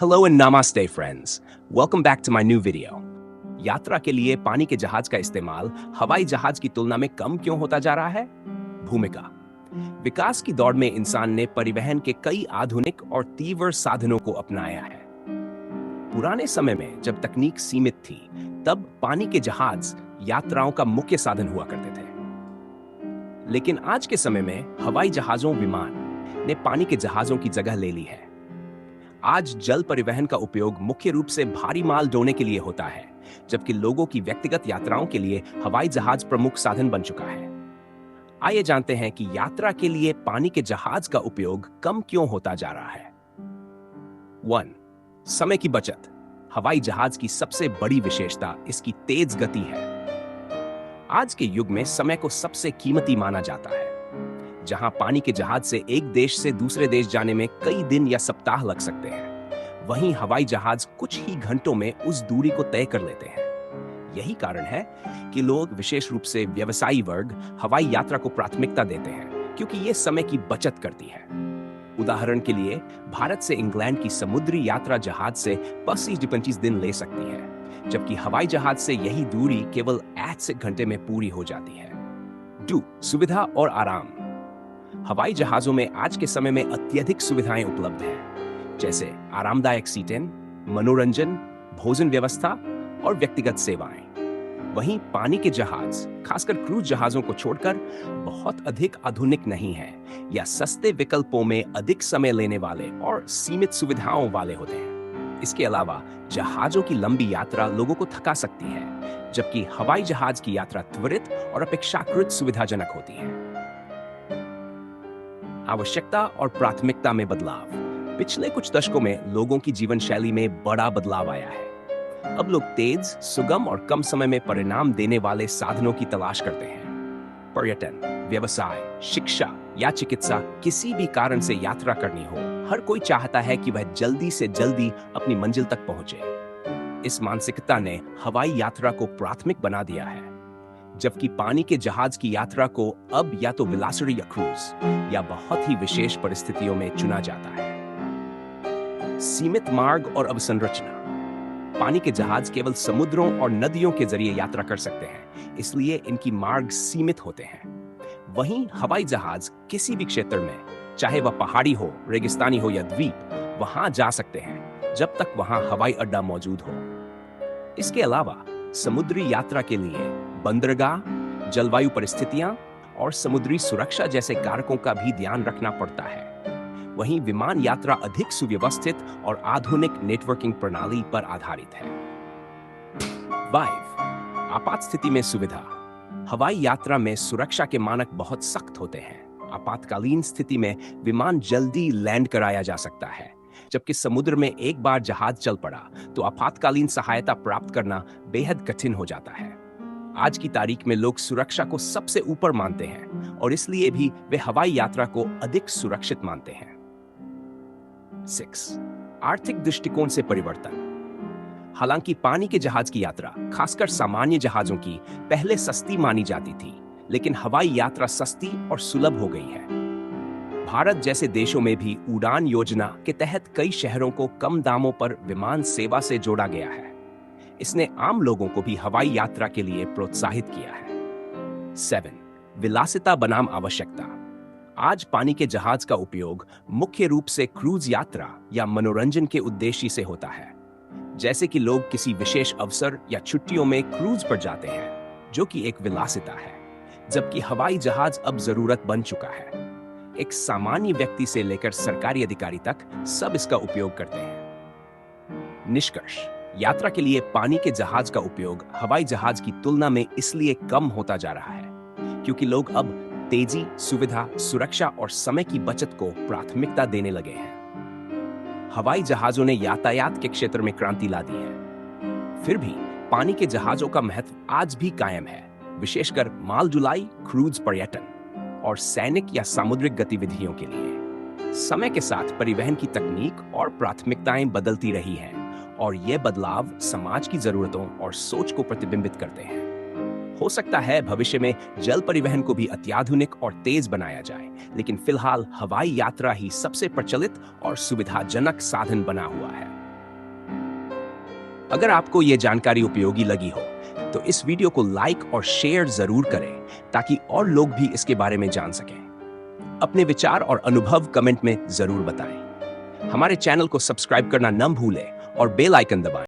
Hello and namaste friends. Welcome back to my new video. यात्रा के लिए पानी के जहाज का इस्तेमाल हवाई जहाज की तुलना में कम क्यों होता जा रहा है? भूमिका। विकास की दौड़ में इंसान ने परिवहन के कई आधुनिक और तीव्र साधनों को अपनाया है। पुराने समय में जब तकनीक सीमित थी, तब पानी के जहाज यात्राओं का मुख्य साधन हुआ करते थे। लेकिन आज के समय में हवाई जहाजों विमान ने पानी के जहाजों की जगह ले ली है। आज जल परिवहन का उपयोग मुख्य रूप से भारी माल ढोने के लिए होता है, जबकि लोगों की व्यक्तिगत यात्राओं के लिए हवाई जहाज प्रमुख साधन बन चुका है। आइए जानते हैं कि यात्रा के लिए पानी के जहाज का उपयोग कम क्यों होता जा रहा है। 1. समय की बचत। हवाई जहाज की सबसे बड़ी विशेषता इसकी तेज गति है। आज के युग में समय को सबसे कीमती माना जाता है। जहां पानी के जहाज से एक देश से दूसरे देश जाने में कई दिन या सप्ताह लग सकते हैं, वहीं हवाई जहाज कुछ ही घंटों में उस दूरी को तय कर लेते हैं। यही कारण है कि लोग, विशेष रूप से व्यवसायी वर्ग, हवाई यात्रा को प्राथमिकता देते हैं, क्योंकि यह समय की बचत करती है। उदाहरण के लिए, भारत से इंग्लैंड की समुद्री यात्रा जहाज से 25-25 दिन ले सकती है, जबकि हवाई जहाज से यही दूरी केवल 8 से घंटे में पूरी हो जाती है। 2. सुविधा और आराम। हवाई जहाजों में आज के समय में अत्यधिक सुविधाएं उपलब्ध हैं, जैसे आरामदायक सीटें, मनोरंजन, भोजन व्यवस्था और व्यक्तिगत सेवाएं। वहीं पानी के जहाज, खासकर क्रूज जहाजों को छोड़कर, बहुत अधिक आधुनिक नहीं हैं या सस्ते विकल्पों में अधिक समय लेने वाले और सीमित सुविधाओं वाले होते हैं। इसके अलावा जहाजों की लंबी यात्रा लोगों को थका सकती है, जबकि हवाई जहाज की यात्रा त्वरित और अपेक्षाकृत सुविधाजनक होती है। आवश्यकता और प्राथमिकता में बदलाव। पिछले कुछ दशकों में लोगों की जीवन शैली में बड़ा बदलाव आया है। अब लोग तेज, सुगम और कम समय में परिणाम देने वाले साधनों की तलाश करते हैं। पर्यटन, व्यवसाय, शिक्षा या चिकित्सा, किसी भी कारण से यात्रा करनी हो, हर कोई चाहता है कि वह जल्दी से जल्दी अपनी मंजिल तक पहुंचे। इस मानसिकता ने हवाई यात्रा को प्राथमिक बना दिया है, जबकि पानी के जहाज की यात्रा को अब या तो विलासिता या क्रूज या बहुत ही विशेष परिस्थितियों में चुना जाता है। सीमित मार्ग और अवसंरचना। पानी के जहाज केवल समुद्रों और नदियों के जरिए यात्रा कर सकते हैं, इसलिए इनकी मार्ग सीमित होते हैं। वहीं हवाई जहाज किसी भी क्षेत्र में, चाहे वह पहाड़ी हो, रेगिस्तानी हो या द्वीप, वहां जा सकते हैं जब तक वहां हवाई अड्डा मौजूद हो। इसके अलावा समुद्री यात्रा के लिए बंदरगाह, जलवायु परिस्थितियां और समुद्री सुरक्षा जैसे कारकों का भी ध्यान रखना पड़ता है। वहीं विमान यात्रा अधिक सुव्यवस्थित और आधुनिक नेटवर्किंग प्रणाली पर आधारित है। 5. आपात स्थिति में सुविधा। हवाई यात्रा में सुरक्षा के मानक बहुत सख्त होते हैं। आपातकालीन स्थिति में विमान जल्दी लैंड कराया जा सकता है, जबकि समुद्र में एक बार जहाज चल पड़ा तो आपातकालीन सहायता प्राप्त करना बेहद कठिन हो जाता है। आज की तारीख में लोग सुरक्षा को सबसे ऊपर मानते हैं और इसलिए भी वे हवाई यात्रा को अधिक सुरक्षित मानते हैं। 6. आर्थिक दृष्टिकोण से परिवर्तन। हालांकि पानी के जहाज की यात्रा, खासकर सामान्य जहाजों की, पहले सस्ती मानी जाती थी, लेकिन हवाई यात्रा सस्ती और सुलभ हो गई है। भारत जैसे देशों में भी उड़ान योजना के तहत कई शहरों को कम दामों पर विमान सेवा से जोड़ा गया है। इसने आम लोगों को भी हवाई यात्रा के लिए प्रोत्साहित किया है। 7. विलासिता बनाम आवश्यकता। आज पानी के जहाज का उपयोग मुख्य रूप से क्रूज यात्रा या मनोरंजन के उद्देश्य से होता है, जैसे कि लोग किसी विशेष अवसर या छुट्टियों में क्रूज पर जाते हैं, जो कि एक विलासिता है, जबकि हवाई जहाज अब जरूरत बन चुका है। एक सामान्य व्यक्ति से लेकर सरकारी अधिकारी तक सब इसका उपयोग करते हैं। निष्कर्ष: यात्रा के लिए पानी के जहाज का उपयोग हवाई जहाज की तुलना में इसलिए कम होता जा रहा है क्योंकि लोग अब तेजी, सुविधा, सुरक्षा और समय की बचत को प्राथमिकता देने लगे हैं। हवाई जहाजों ने यातायात के क्षेत्र में क्रांति ला दी है। फिर भी पानी के जहाजों का महत्व आज भी कायम है, विशेषकर माल ढुलाई, क्रूज पर्यटन और सैनिक या सामुद्रिक गतिविधियों के लिए। समय के साथ परिवहन की तकनीक और प्राथमिकताएं बदलती रही हैं, और ये बदलाव समाज की जरूरतों और सोच को प्रतिबिंबित करते हैं। हो सकता है भविष्य में जल परिवहन को भी अत्याधुनिक और तेज बनाया जाए, लेकिन फिलहाल हवाई यात्रा ही सबसे प्रचलित और सुविधाजनक साधन बना हुआ है। अगर आपको ये जानकारी उपयोगी लगी हो तो इस वीडियो को लाइक और शेयर जरूर करें ताकि और लोग भी इसके बारे में जान सकें। अपने विचार और अनुभव कमेंट में जरूर बताएं। हमारे चैनल को सब्सक्राइब करना न भूलें और बेल आइकन दबाएं